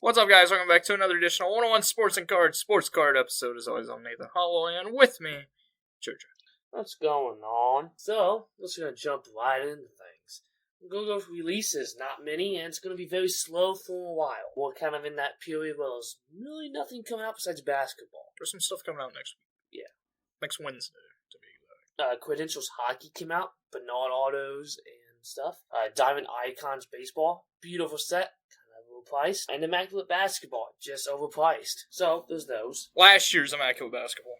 What's up, guys? Welcome back to another edition of 101 Sports and Cards Sports Card episode. As always, I'm Nathan Hollow, and with me, Jojo. What's going on? So, let's gonna jump right into things. We're gonna go for releases, not many, and it's gonna be very slow for a while. We're kind of in that period where there's really nothing coming out besides basketball. There's some stuff coming out next week. Yeah. Next Wednesday, to be exact. Credentials Hockey came out, Bernard Autos and stuff. Diamond Icons Baseball, beautiful set, kind of overpriced. And Immaculate Basketball, just overpriced. So, there's those. Last year's Immaculate Basketball,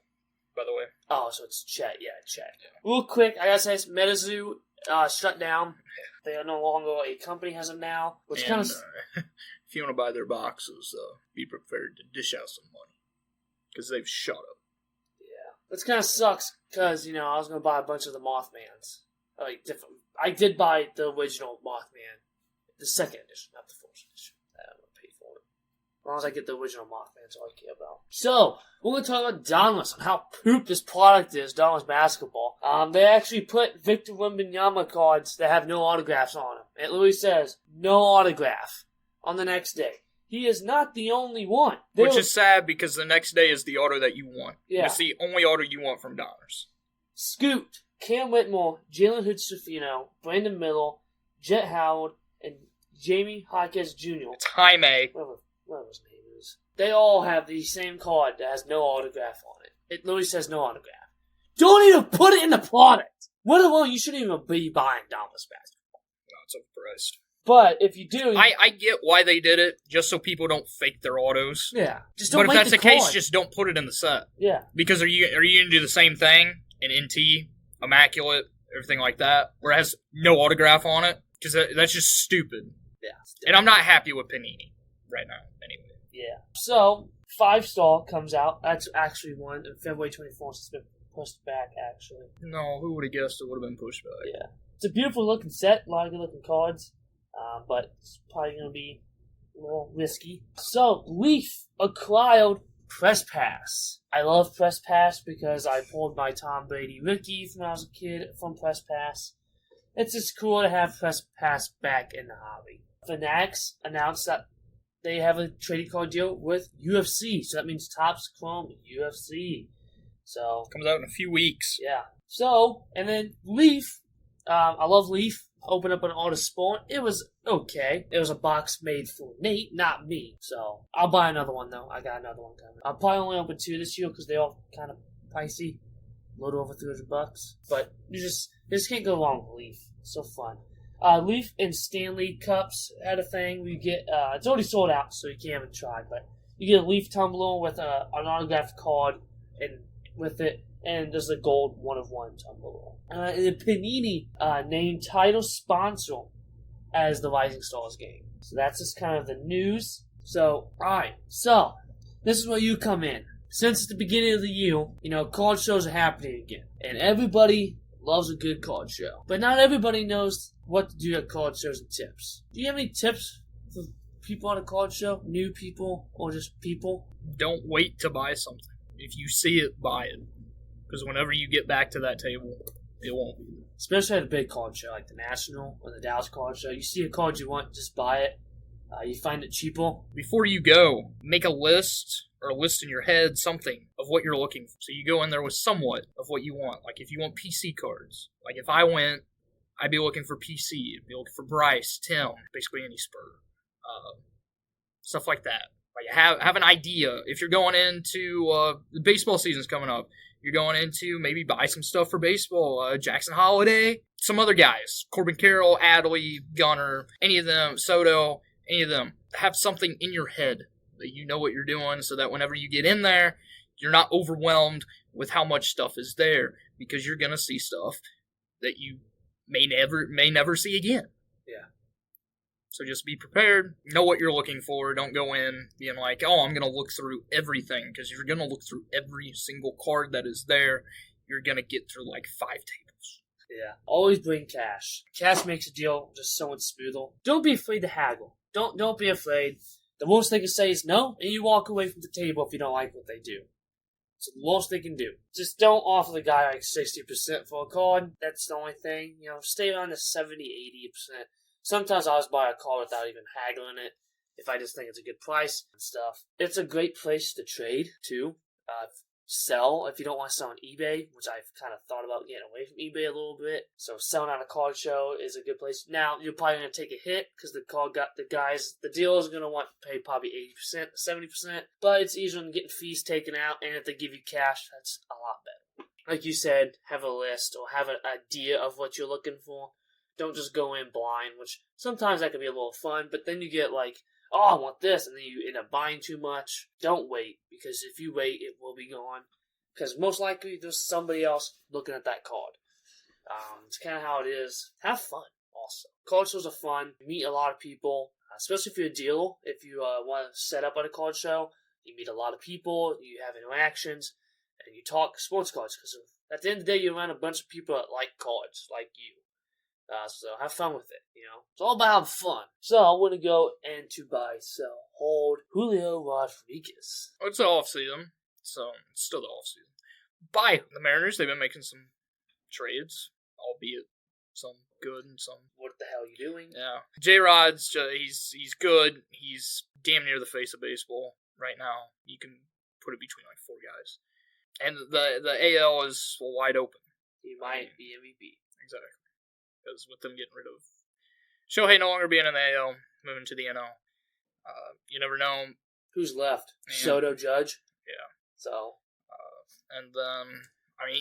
by the way. Oh, so it's Chet. Yeah, Chet. Yeah. Real quick, I gotta say, MetaZoo shut down. They are no longer a company as of now. Which kind of... if you want to buy their boxes, be prepared to dish out some money. Because they've shut up. Yeah. Which kind of sucks, because, I was going to buy a bunch of the Mothmans. Like, different. I did buy the original Mothman. The second edition, not the first edition. I'm going to pay for it. As long as I get the original Mothman, that's all I care about. So, we're going to talk about Donruss and how poop this product is, Donruss Basketball. They actually put Victor Wembanyama cards that have no autographs on them. It literally says, no autograph, on the next day. He is not the only one. Which is sad, because the next day is the auto that you want. Yeah. It's the only auto you want from Donruss. Scoot, Cam Whitmore, Jalen Hood-Schifino, Brandon Miller, Jet Howard, and Jamie Hodges Jr. It's Jaime. Whatever his name is. They all have the same card that has no autograph on it. It literally says no autograph. Don't even put it in the product! What alone, you shouldn't even be buying Donruss Basketball. No, it's overpriced. But if you do... I get why they did it, just so people don't fake their autos. Yeah. Just don't But if that's the card. case, just don't put it in the set. Yeah. Because are you going to do the same thing in NT, Immaculate, everything like that, where it has no autograph on it? Because that's just stupid. Yeah. And I'm not happy with Panini right now, anyway. Yeah. So, 5-star comes out. That's actually one on February 24th. It's been pushed back, actually. No, who would have guessed it would have been pushed back? Yeah. It's a beautiful looking set. A lot of good looking cards. But it's probably going to be a little risky. So, Leaf acquired Press Pass. I love Press Pass because I pulled my Tom Brady rookie when I was a kid from Press Pass. It's just cool to have Press Pass back in the hobby. Fanatics announced that they have a trading card deal with UFC. So that means Topps Chrome UFC. So Comes out in a few weeks. yeah. So, and then Leaf. I love Leaf. Opened up an auto spawn. It was okay. It was a box made for Nate, not me. So I'll buy another one though. I got another one coming. I'll probably only open 2 this year because they all kind of pricey, a little over $300. But you just can't go wrong with Leaf. It's so fun. Leaf and Stanley Cups had a thing. We get it's already sold out, so you can't even try. But you get a Leaf tumbler with an autographed card and with it. And there's a gold 1-of-1 tumbler. And the Panini named title sponsor as the Rising Stars game. So that's just kind of the news. So, alright. So, this is where you come in. Since the beginning of the year, card shows are happening again. And everybody loves a good card show. But not everybody knows what to do at card shows and tips. Do you have any tips for people at a card show? New people or just people? Don't wait to buy something. If you see it, buy it. Because whenever you get back to that table, it won't be there. Especially at a big card show like the National or the Dallas Card Show. You see a card you want, just buy it. You find it cheaper. Before you go, make a list or a list in your head, something of what you're looking for. So you go in there with somewhat of what you want. Like if you want PC cards. Like if I went, I'd be looking for PC. I'd be looking for Bryce, Tim, basically any Spur. Stuff like that. Like have an idea. If you're going into the baseball season's coming up, you're going into maybe buy some stuff for baseball. Jackson Holiday, some other guys. Corbin Carroll, Adley, Gunner, any of them, Soto, any of them. Have something in your head that you know what you're doing so that whenever you get in there, you're not overwhelmed with how much stuff is there because you're going to see stuff that you may never see again. Yeah. So just be prepared, know what you're looking for. Don't go in being like, oh, I'm going to look through everything. Because if you're going to look through every single card that is there, you're going to get through like 5 tables. Yeah. Always bring cash. Cash makes a deal just so much smoother. Don't be afraid to haggle. Don't be afraid. The worst they can say is no, and you walk away from the table if you don't like what they do. It's the worst they can do. Just don't offer the guy like 60% for a card. That's the only thing. Stay around the 70, 80%. Sometimes I always buy a card without even haggling it. if I just think it's a good price and stuff. It's a great place to trade, too. Sell if you don't want to sell on eBay, which I've kind of thought about getting away from eBay a little bit. So selling on a card show is a good place. Now you're probably going to take a hit because the dealers are going to want to pay probably 80%, 70%, but it's easier than getting fees taken out. And if they give you cash, that's a lot better. Like you said, have a list or have an idea of what you're looking for. Don't just go in blind, which sometimes that can be a little fun, but then you get like, oh, I want this, and then you end up buying too much. Don't wait, because if you wait, it will be gone. Because most likely, there's somebody else looking at that card. It's kind of how it is. Have fun, also. Card shows are fun. You meet a lot of people, especially if you're a dealer. If you want to set up at a card show, you meet a lot of people, you have interactions, and you talk sports cards. Because at the end of the day, you're around a bunch of people that like cards, like you. So have fun with it, It's all about having fun. So I want to go into buy, sell, hold Julio Rodriguez. Oh, it's the off season, so it's still the off season. Buy the Mariners. They've been making some trades, albeit some good and some. What the hell are you doing? Yeah, J-Rod's he's good. He's damn near the face of baseball right now. You can put it between like 4 guys, and the AL is wide open. He might be MVP. Exactly. Because with them getting rid of Shohei no longer being in the AL, moving to the NL, you never know. Who's left? Soto, Judge? Yeah. So. And then,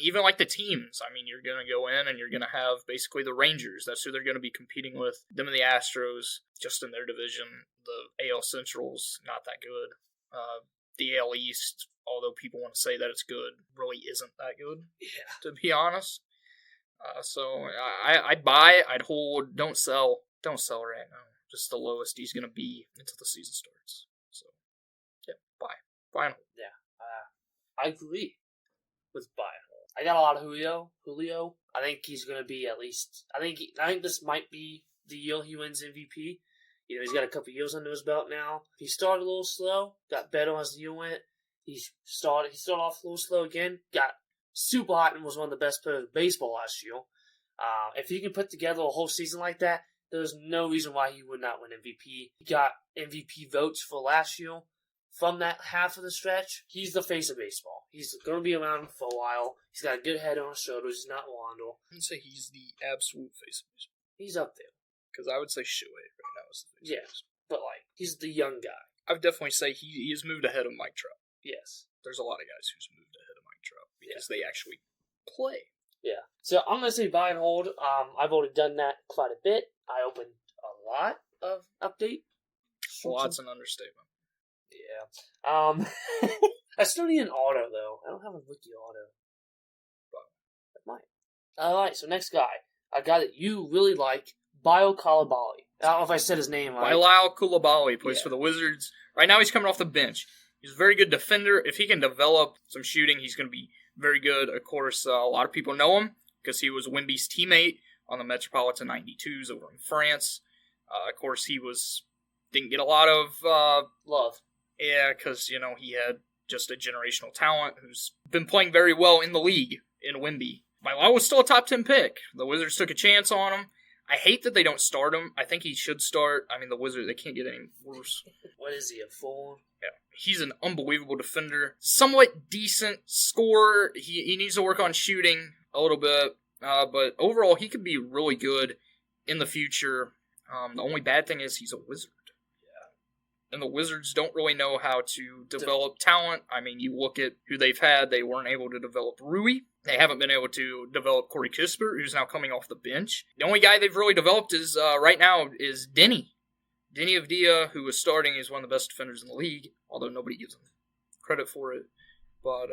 even like the teams, you're going to go in and you're going to have basically the Rangers. That's who they're going to be competing with. Them and the Astros, just in their division. The AL Central's not that good. The AL East, although people want to say that it's good, really isn't that good, to be honest. So I'd buy, I'd hold, don't sell right now. Just the lowest he's going to be until the season starts. So, yeah, buy and hold. Yeah, I agree with buy and hold. I got a lot of Julio. I think he's going to be at least, I think this might be the year he wins MVP. He's got a couple years under his belt now. He started a little slow, got better as the year went. He started off a little slow again, got super hot and was one of the best players in baseball last year. If he can put together a whole season like that, there's no reason why he would not win MVP. He got MVP votes for last year. From that half of the stretch, he's the face of baseball. He's going to be around for a while. He's got a good head on his shoulders. He's not Wando. I'd say he's the absolute face of baseball. He's up there. Because I would say Shohei right now is the face of baseball. But he's the young guy. I would definitely say he has moved ahead of Mike Trout. Yes. There's a lot of guys who's moved ahead of Mike Trout because they actually play. Yeah. So I'm going to say buy and hold. I've already done that quite a bit. I opened a lot of update. A lot's an understatement. Yeah. I still need an auto, though. I don't have a rookie auto. But I might. Alright, so next guy. A guy that you really like, Bio Kalabali. I don't know if I said his name right. Bilal Coulibaly plays for the Wizards. Right now he's coming off the bench. He's a very good defender. If he can develop some shooting, he's going to be very good. Of course, a lot of people know him because he was Wemby's teammate on the Metropolitan 92s over in France. Of course, he didn't get a lot of love. Yeah, because, he had just a generational talent who's been playing very well in the league in Wemby. Bilal was still a top 10 pick. The Wizards took a chance on him. I hate that they don't start him. I think he should start. The Wizards, they can't get any worse. What is he, a 4? Yeah. He's an unbelievable defender. Somewhat decent scorer. He needs to work on shooting a little bit. But overall, he could be really good in the future. The only bad thing is he's a Wizard. Yeah. And the Wizards don't really know how to develop talent. You look at who they've had. They weren't able to develop Rui. They haven't been able to develop Corey Kispert, who's now coming off the bench. The only guy they've really developed is right now is Denny. Denny Avdia, who was starting, is one of the best defenders in the league, although nobody gives him credit for it. But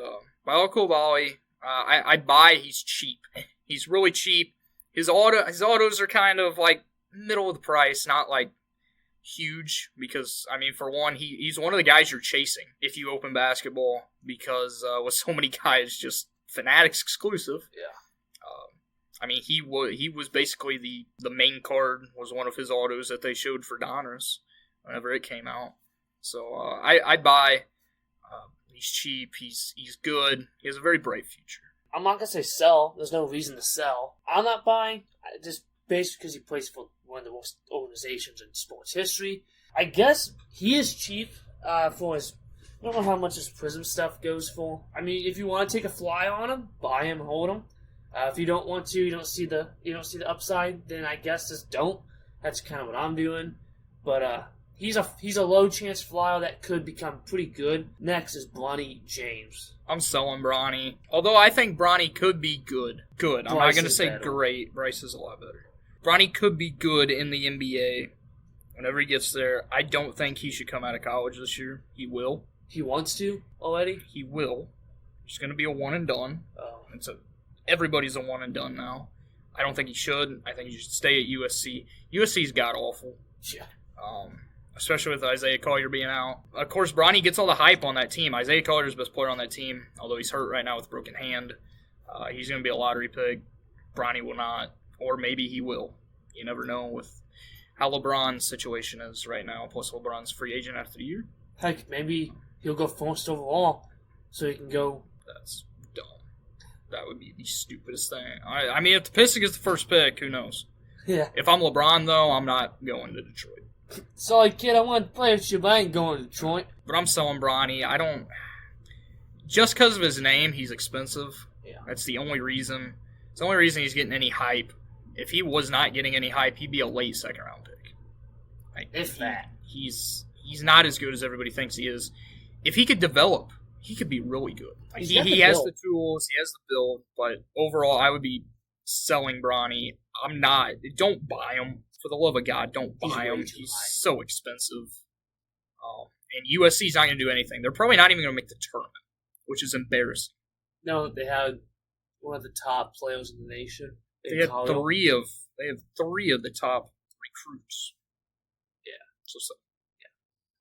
Bilal Coulibaly, I'd buy. He's cheap. He's really cheap. His autos are kind of like middle of the price, not like huge, because for one, he's one of the guys you're chasing if you open basketball, because with so many guys just Fanatics exclusive. Yeah. He was basically the main card was one of his autos that they showed for Donruss whenever it came out. So I'd buy. He's cheap. He's good. He has a very bright future. I'm not gonna say sell. There's no reason to sell. I'm not buying just basically because he plays for one of the most organizations in sports history. I guess he is cheap for his. I don't know how much his Prism stuff goes for. I mean, if you want to take a fly on him, buy him, hold him. If you don't want to, you don't see the upside, then I guess just don't. That's kind of what I'm doing. But he's a low chance flyer that could become pretty good. Next is Bronny James. I'm selling Bronny. Although I think Bronny could be good. Good. I'm not going to say better. Great. Bryce is a lot better. Bronny could be good in the NBA whenever he gets there. I don't think he should come out of college this year. He will. He wants to already? He will. It's going to be a one and done. Oh. Everybody's a one and done now. I don't think he should. I think he should stay at USC. USC's god awful. Yeah. Especially with Isaiah Collier being out. Of course, Bronny gets all the hype on that team. Isaiah Collier's the best player on that team, although he's hurt right now with a broken hand. He's going to be a lottery pick. Bronny will not, or maybe he will. You never know with how LeBron's situation is right now. Plus, LeBron's free agent after the year. Heck, maybe he'll go first overall, so he can go. That's dumb. That would be the stupidest thing. I mean, if the Pistons gets the first pick, who knows? Yeah. If I'm LeBron, though, I'm not going to Detroit. Sorry, kid, I want to play with you, but I ain't going to Detroit. But I'm selling Bronny. I don't. Just because of his name, he's expensive. Yeah. That's the only reason. It's the only reason he's getting any hype. If he was not getting any hype, he'd be a late second-round pick. That. He's not as good as everybody thinks he is. If he could develop, he could be really good. He has the tools, he has the build, but overall, I would be selling Bronny. I'm not. Don't buy him. For the love of God, don't buy him. He's so expensive. And USC's not going to do anything. They're probably not even going to make the tournament, which is embarrassing. No, they had one of the top players in the nation. They have three of the top recruits. Yeah. So.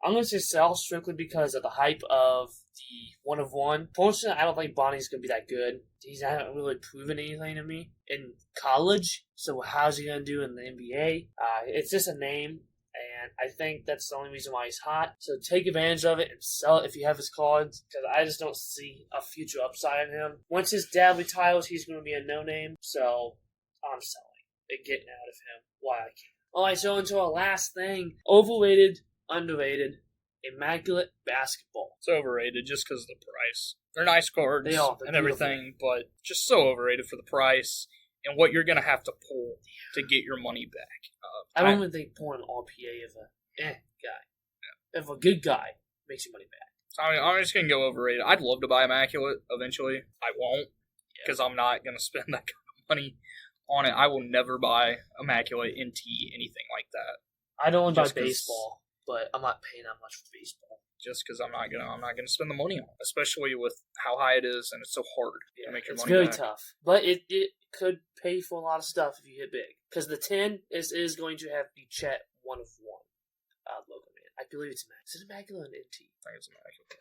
I'm going to say sell strictly because of the hype of the one of one. Personally, I don't think Bonnie's going to be that good. He's not really proven anything to me in college. So how's he going to do in the NBA? It's just a name, and I think that's the only reason why he's hot. So take advantage of it and sell it if you have his cards, because I just don't see a future upside in him. Once his dad retires, he's going to be a no-name. So I'm selling and getting out of him while I can. All right, so into our last thing. Overrated, underrated, immaculate basketball. It's overrated just because of the price. They're nice cards and everything, but just so overrated for the price and what you're going to have to pull to get your money back. I don't even think pulling an RPA of a guy. Yeah. If a good guy makes you money back. So I'm just going to go overrated. I'd love to buy Immaculate eventually. I won't because I'm not going to spend that kind of money on it. I will never buy Immaculate, NT, anything like that. I don't want to buy baseball, but I'm not paying that much for baseball. Just because I'm not gonna spend the money on it, especially with how high it is and it's so hard to make your money back. It's very tough, but it could pay for a lot of stuff if you hit big. Because the 10 is going to have the Chet 1 of 1 logo man. I believe it's Immaculate. Is it Immaculate and NT? I think it's Immaculate.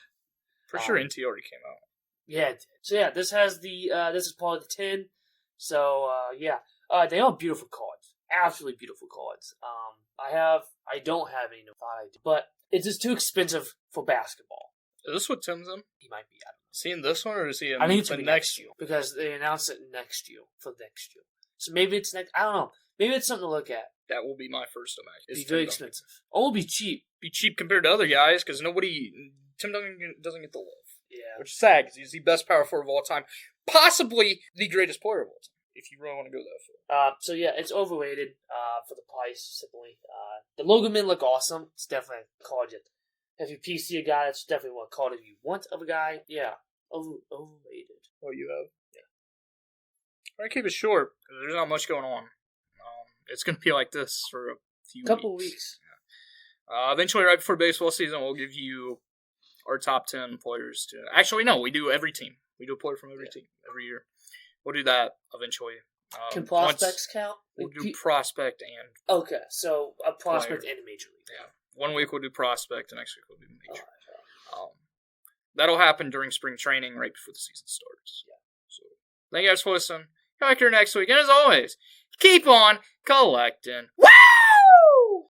For sure, NT already came out. Yeah, it did. So yeah, this has the this is part of the 10. So they are beautiful cards, absolutely beautiful cards. I don't have any Nevada, but it's just too expensive for basketball. Is this what Tim's in? He might be. Is he in this one, or is he in I think it's the next year because they announced it next year for next year. So maybe it's next. I don't know. Maybe it's something to look at. That will be my first Immaculate. Be very expensive. Or will be cheap. Be cheap compared to other guys because Tim doesn't get the love. Yeah, which is sad because he's the best power forward of all time, possibly the greatest player of all time. If you really want to go that far. So yeah, it's overrated for the price, simply. The logo men look awesome. It's definitely a card. If you PC a guy, that's definitely one card if you want of a guy. Yeah, overrated. Oh, you have? Yeah. All right, keep it short because there's not much going on. It's going to be like this for a few weeks. Yeah. Eventually, right before baseball season, we'll give you our top 10 players. Actually, no, we do every team. We do a player from every team every year. We'll do that eventually. Can prospects count? We'll do prospect and okay, so a prospect and a major league. Yeah, 1 week we'll do prospect, the next week we'll do major. Right. That'll happen during spring training, right before the season starts. Yeah. So thank you guys for listening. Come back here next week, and as always, keep on collecting.